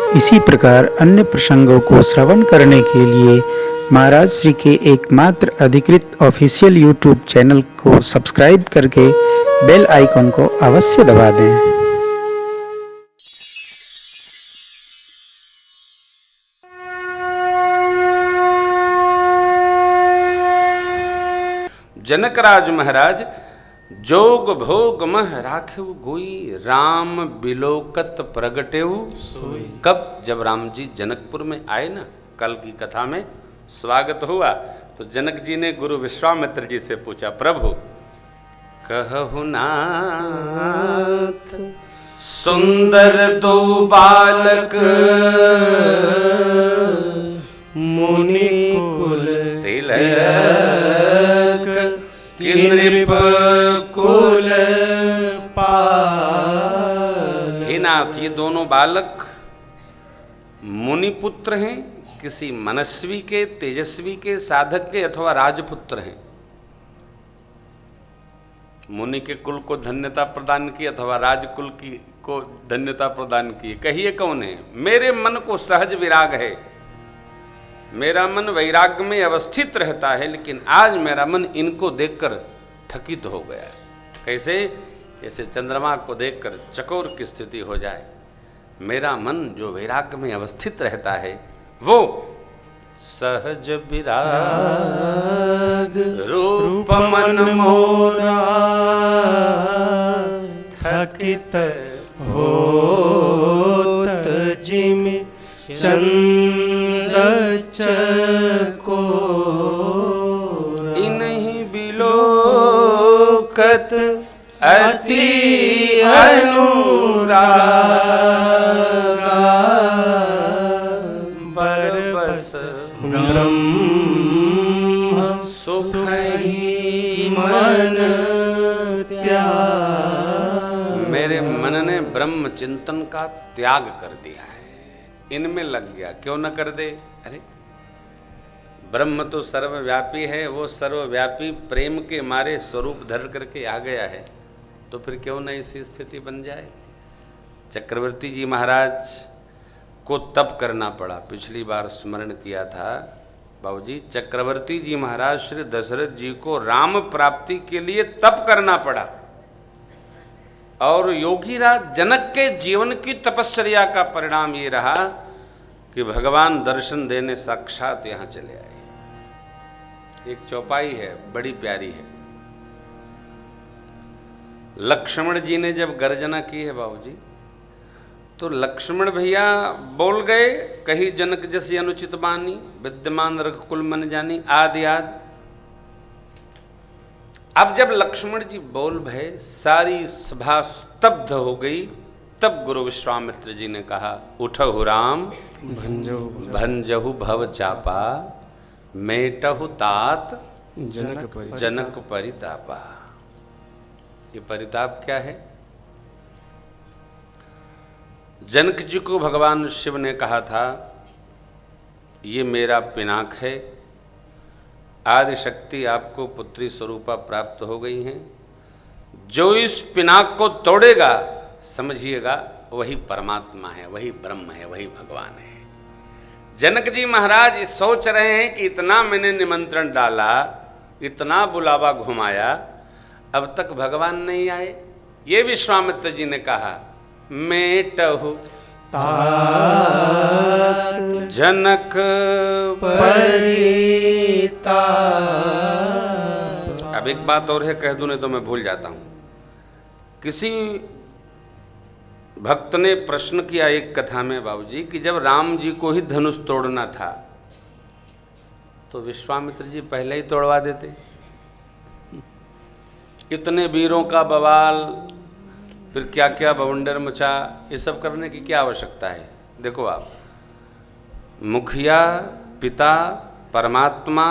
इसी प्रकार अन्य प्रसंगों को श्रवण करने के लिए महाराज श्री के एकमात्र अधिकृत ऑफिशियल यूट्यूब चैनल को सब्सक्राइब करके बेल आइकन को अवश्य दबा दें। जनकराज महाराज जोग भोग मह राखेव गोई, राम बिलोकत प्रगटेव सोई। कब? जब राम जी जनकपुर में आए ना, कल की कथा में स्वागत हुआ तो जनक जी ने गुरु विश्वामित्र जी से पूछा, प्रभु कहु नाथ सुंदर दो बालक मुनि कुल तिलक नृप कुल पाल। हे नाथ, ये दोनों बालक मुनि पुत्र हैं, किसी मनस्वी के, तेजस्वी के, साधक के अथवा राजपुत्र हैं। मुनि के कुल को धन्यता प्रदान की अथवा राजकुल की को धन्यता प्रदान की, कहिए कौन है? मेरे मन को सहज विराग है, मेरा मन वैराग्य में अवस्थित रहता है, लेकिन आज मेरा मन इनको देखकर थकित हो गया है। कैसे? जैसे चंद्रमा को देखकर चकोर की स्थिति हो जाए। मेरा मन जो वैराग्य में अवस्थित रहता है वो सहज विराग रूप मन मोरा थकित होत जिमि चंद चकोर। इन्हीं बिलोकत अति अनुरागा, बरबस ब्रह्म सुख ही मन त्याग। मेरे मन ने ब्रह्म चिंतन का त्याग कर दिया है, इनमें लग गया। क्यों न कर दे? अरे ब्रह्म तो सर्वव्यापी है, वो सर्वव्यापी प्रेम के मारे स्वरूप धर करके आ गया है, तो फिर क्यों न ऐसी स्थिति बन जाए। चक्रवर्ती जी महाराज को तप करना पड़ा। पिछली बार स्मरण किया था बाबूजी, चक्रवर्ती जी महाराज श्री दशरथ जी को राम प्राप्ति के लिए तप करना पड़ा, और योगीराज जनक के जीवन की तपश्चर्या का परिणाम ये रहा कि भगवान दर्शन देने साक्षात यहाँ चले आए। एक चौपाई है, बड़ी प्यारी है। लक्ष्मण जी ने जब गर्जना की है बाबूजी, तो लक्ष्मण भैया बोल गए, कही जनक जैसी अनुचित बानी, विद्यमान रघुकुल मन जानी, आदि आदि। अब जब लक्ष्मण जी बोल भय, सारी सभा स्तब्ध हो गई। तब गुरु विश्वामित्र जी ने कहा, उठहु राम भंजहु भव चापा, मेटहु तात जनक परितापा। ये परिताप क्या है? जनक जी को भगवान शिव ने कहा था, ये मेरा पिनाक है, आदि शक्ति आपको पुत्री स्वरूपा प्राप्त हो गई हैं, जो इस पिनाक को तोड़ेगा समझिएगा वही परमात्मा है, वही ब्रह्म है, वही भगवान है। जनक जी महाराज सोच रहे हैं कि इतना मैंने निमंत्रण डाला, इतना बुलावा घुमाया, अब तक भगवान नहीं आए। ये विश्वामित्र जी ने कहा, मेटहु तात जनक परिताप। अब एक बात और है, कह दूं नहीं तो मैं भूल जाता हूं। किसी भक्त ने प्रश्न किया एक कथा में बाबूजी कि जब राम जी को ही धनुष तोड़ना था तो विश्वामित्र जी पहले ही तोड़वा देते। इतने वीरों का बवाल, फिर क्या क्या बवंडर मचा, ये सब करने की क्या आवश्यकता है? देखो आप, मुखिया, पिता, परमात्मा,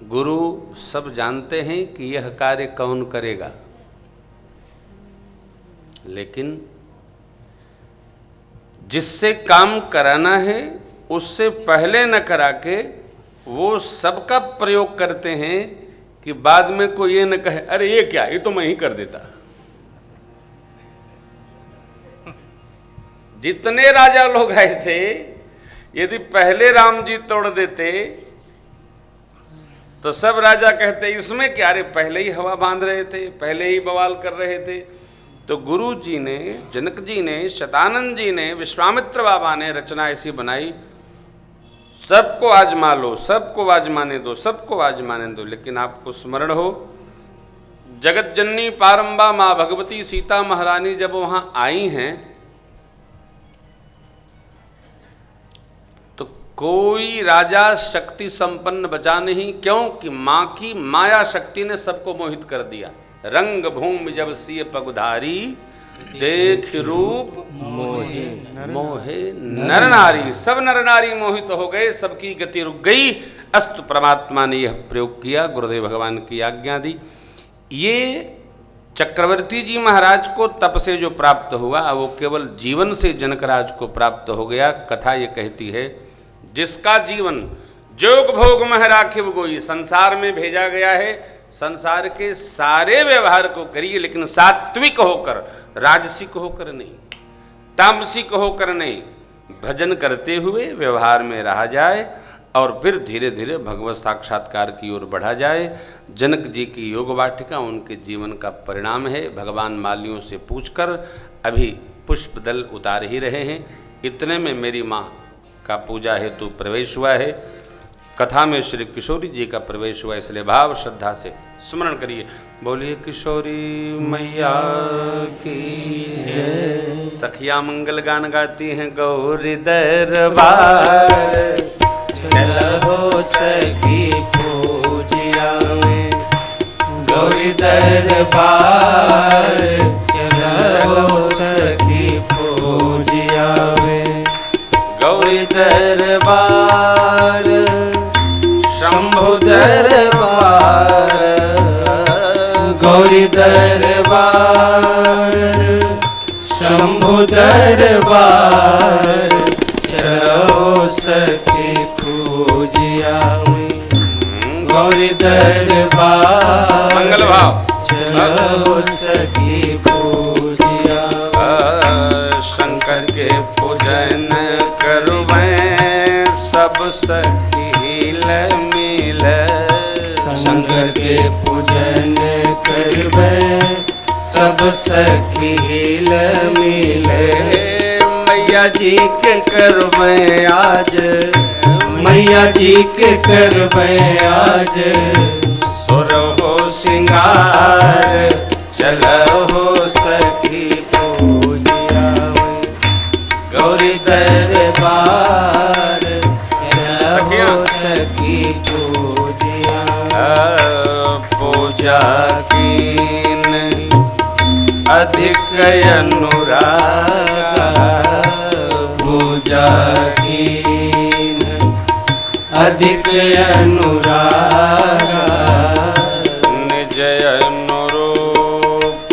गुरु सब जानते हैं कि यह कार्य कौन करेगा, लेकिन जिससे काम कराना है उससे पहले न करा के वो सबका प्रयोग करते हैं कि बाद में कोई ये न कहे अरे ये क्या, ये तो मैं ही कर देता। जितने राजा लोग आए थे, यदि पहले राम जी तोड़ देते तो सब राजा कहते इसमें क्या रे, पहले ही हवा बांध रहे थे, पहले ही बवाल कर रहे थे। तो गुरु जी ने, जनक जी ने, शतानंद जी ने, विश्वामित्र बाबा ने रचना ऐसी बनाई, सबको आजमा लो, सबको आजमाने दो, सबको आजमाने दो। लेकिन आपको स्मरण हो, जगत जननी पारंबा माँ भगवती सीता महारानी जब वहां आई हैं तो कोई राजा शक्ति संपन्न बचा नहीं। क्यों कि मां की माया शक्ति ने सबको मोहित कर दिया। रंग भूमि जब सिय पगुधारी, देख रूप मोहे मोहे नर नारी। सब नर नारी मोहित हो गए, सबकी गति रुक गई। अस्तु परमात्मा ने यह प्रयोग किया, गुरुदेव भगवान की आज्ञा दी। ये चक्रवर्ती जी महाराज को तप से जो प्राप्त हुआ वो केवल जीवन से जनकराज को प्राप्त हो गया। कथा ये कहती है, जिसका जीवन जोग भोग मह राखिब गोई, संसार में भेजा गया है, संसार के सारे व्यवहार को करिए लेकिन सात्विक होकर, राजसिक होकर नहीं, तामसिक होकर नहीं, भजन करते हुए व्यवहार में रहा जाए और फिर धीरे धीरे भगवत साक्षात्कार की ओर बढ़ा जाए। जनक जी की योग वाटिका उनके जीवन का परिणाम है। भगवान मालियों से पूछकर अभी पुष्प दल उतार ही रहे हैं। इतने में मेरी माँ का पूजा हेतु प्रवेश हुआ है। कथा में श्री किशोरी जी का प्रवेश हुआ, इसलिए भाव श्रद्धा से स्मरण करिए। बोलिए किशोरी मैया की जय। सखिया मंगल गान गाती हैं, गौरी दरबार चलो सखी पूजिया में, गौरी दरबार चलो सखी पूजिया में, गौरी दरबार शंभु दरबार, गौरी दरबार शंभु दरबार चलो सखी पूजिया में, गौरी दरबार मंगल भाव चलो सखी पूजिया। शंकर के पूजन करूँ मैं, सब सखी मिल, शंकर के पूजन करबे सब सखी मिले। मैया जी के करबे आज, मैया जी के करबे आज, सुर हो सिंगार चलो हो सखी पूजिया में, गौरी दरबार चलो सखी पूजिया। पूजा कीन अधिक अनुराग, पूजा कीन अधिक अनुराग, निज अनुरूप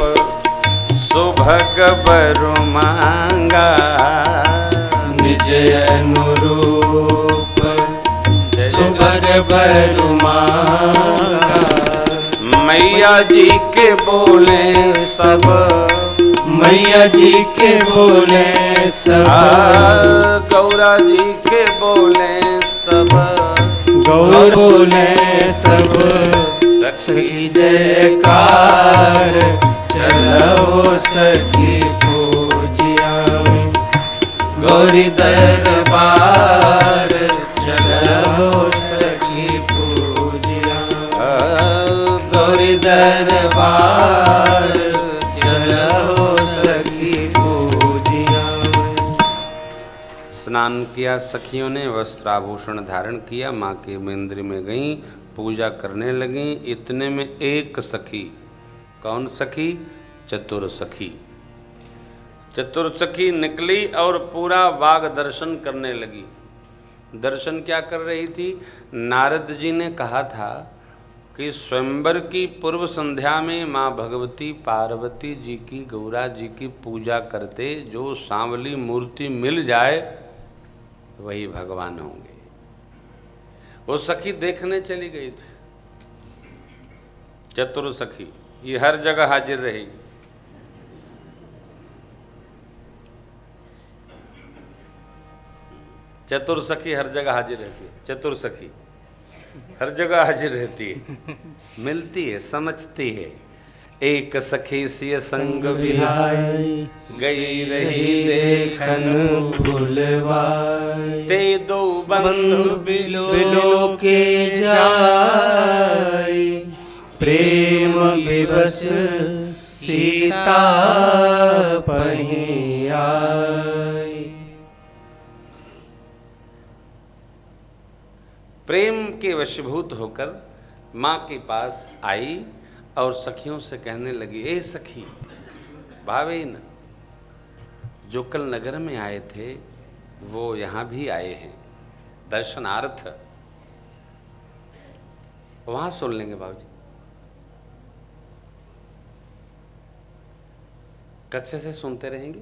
सुभग बरु मांगा, निज अनुरूप सुभग बरु मांगा। मैया जी के बोले सब, मैया जी के बोले सब, गौरा जी के बोले सब, गौर बोले सब, सखी जयकार चलो सखी पूजिया में, गौरी दरबार चलो सखी पूजिया, गौरी दरबार चलो सखी पूजिया। स्नान किया सखियों ने, वस्त्राभूषण धारण किया, माँ के मंदिर में गईं, पूजा करने लगीं। इतने में एक सखी, कौन सखी? चतुर सखी। चतुर सखी निकली और पूरा बाग दर्शन करने लगी। दर्शन क्या कर रही थी? नारद जी ने कहा था कि स्वयंवर की पूर्व संध्या में माँ भगवती पार्वती जी की, गौरा जी की पूजा करते जो सांवली मूर्ति मिल जाए वही भगवान होंगे। वो सखी देखने चली गई थी। चतुर सखी ये हर जगह हाजिर रहेगी। चतुर्सखी हर जगह हाजिर रहती है, चतुर्सखी हर जगह हाजिर रहती है, मिलती है, समझती है। एक सखी सिय संग विहाई, गई रही देखन भूलवाई। ते दो बंधु बिलो के जाय, प्रेम विवश सीता पहीं आई। प्रेम के वशीभूत होकर माँ के पास आई और सखियों से कहने लगी, ए सखी भावे न, जो कल नगर में आए थे वो यहाँ भी आए हैं दर्शनार्थ। वहाँ सुन लेंगे बाबूजी, कक्षा से सुनते रहेंगे,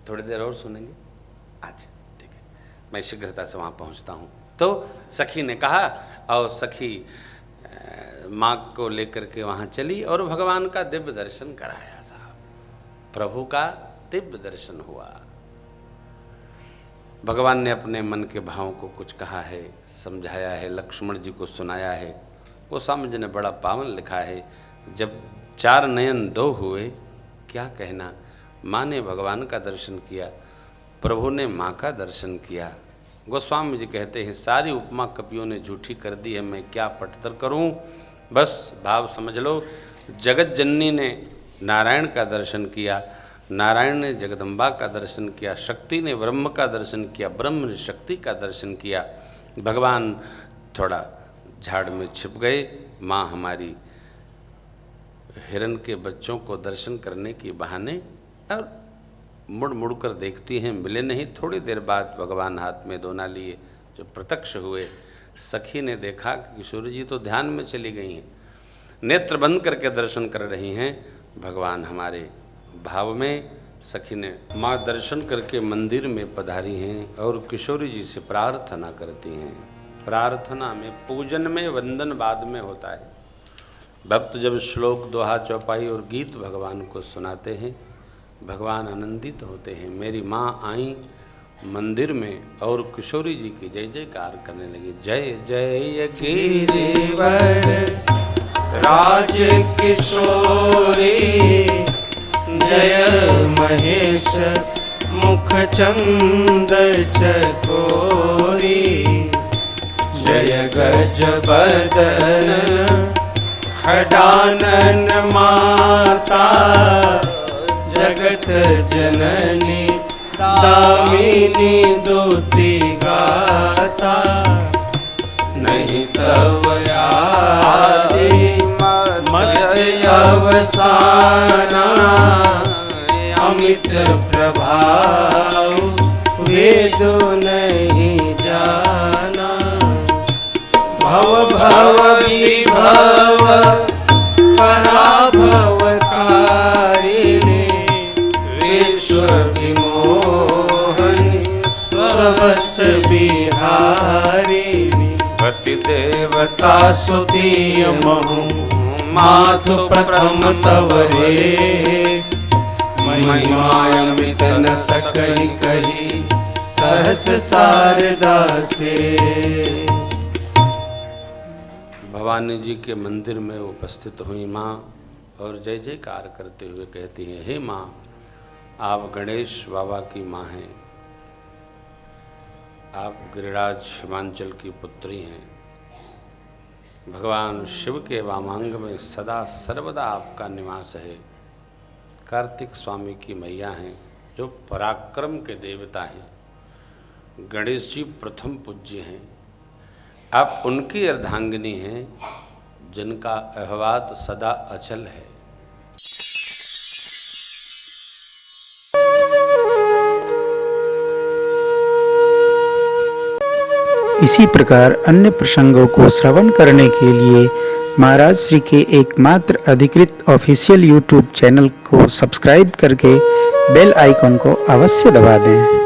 थोड़ी देर और सुनेंगे। अच्छा ठीक है, मैं शीघ्रता से वहाँ पहुँचता हूँ। तो सखी ने कहा और सखी माँ को लेकर के वहाँ चली और भगवान का दिव्य दर्शन कराया साहब, प्रभु का दिव्य दर्शन हुआ। भगवान ने अपने मन के भावों को कुछ कहा है, समझाया है, लक्ष्मण जी को सुनाया है। वो समझ ने बड़ा पावन लिखा है, जब चार नयन दो हुए क्या कहना, माँ ने भगवान का दर्शन किया, प्रभु ने माँ का दर्शन किया। गोस्वामी जी कहते हैं, सारी उपमा कवियों ने झूठी कर दी है, मैं क्या पटतर करूं। बस भाव समझ लो, जगत जननी ने नारायण का दर्शन किया, नारायण ने जगदम्बा का दर्शन किया, शक्ति ने ब्रह्म का दर्शन किया, ब्रह्म ने शक्ति का दर्शन किया। भगवान थोड़ा झाड़ में छिप गए, माँ हमारी हिरण के बच्चों को दर्शन करने के बहाने और मुड़ मुड़ कर देखती हैं, मिले नहीं। थोड़ी देर बाद भगवान हाथ में दोना लिए जो प्रत्यक्ष हुए, सखी ने देखा कि किशोरी जी तो ध्यान में चली गई हैं, नेत्र बंद करके दर्शन कर रही हैं भगवान हमारे भाव में। सखी ने माँ दर्शन करके मंदिर में पधारी हैं और किशोरी जी से प्रार्थना करती हैं। प्रार्थना में, पूजन में, वंदन बाद में होता है। भक्त जब श्लोक, दोहा, चौपाई और गीत भगवान को सुनाते हैं, भगवान आनंदित होते हैं। मेरी माँ आई मंदिर में और किशोरी जी की जय जयकार करने लगी। जय जय गिरिवर राज किशोरी, जय महेश मुख चंद चकोरी, जय गज बदन खडानन माता, जगत जननी दामिनी दूती गाता, नहीं तव आदि मत अवसाना, अमित प्रभाव वेद नहीं जाना, भव भव विभव पराभव कारिणी, विश्व विमोहनी स्वस बिहारिणी, पति देवता सुतीय महु माधु प्रथम तवरे, महिमायमित न सकहि कही सहस शारदा से। भवानी जी के मंदिर में उपस्थित हुई माँ और जय जयकार करते हुए कहती हैं, हे माँ, आप गणेश बाबा की माँ हैं, आप गिरिराज हिमांचल की पुत्री हैं। भगवान शिव के वामांग में सदा सर्वदा आपका निवास है। कार्तिक स्वामी की मैया हैं जो पराक्रम के देवता हैं। गणेश जी प्रथम पूज्य हैं। आप उनकी अर्धांगिनी हैं जिनका अहवात सदा अचल है। इसी प्रकार अन्य प्रसंगों को श्रवण करने के लिए महाराज श्री के एकमात्र अधिकृत ऑफिशियल यूट्यूब चैनल को सब्सक्राइब करके बेल आइकन को अवश्य दबा दें।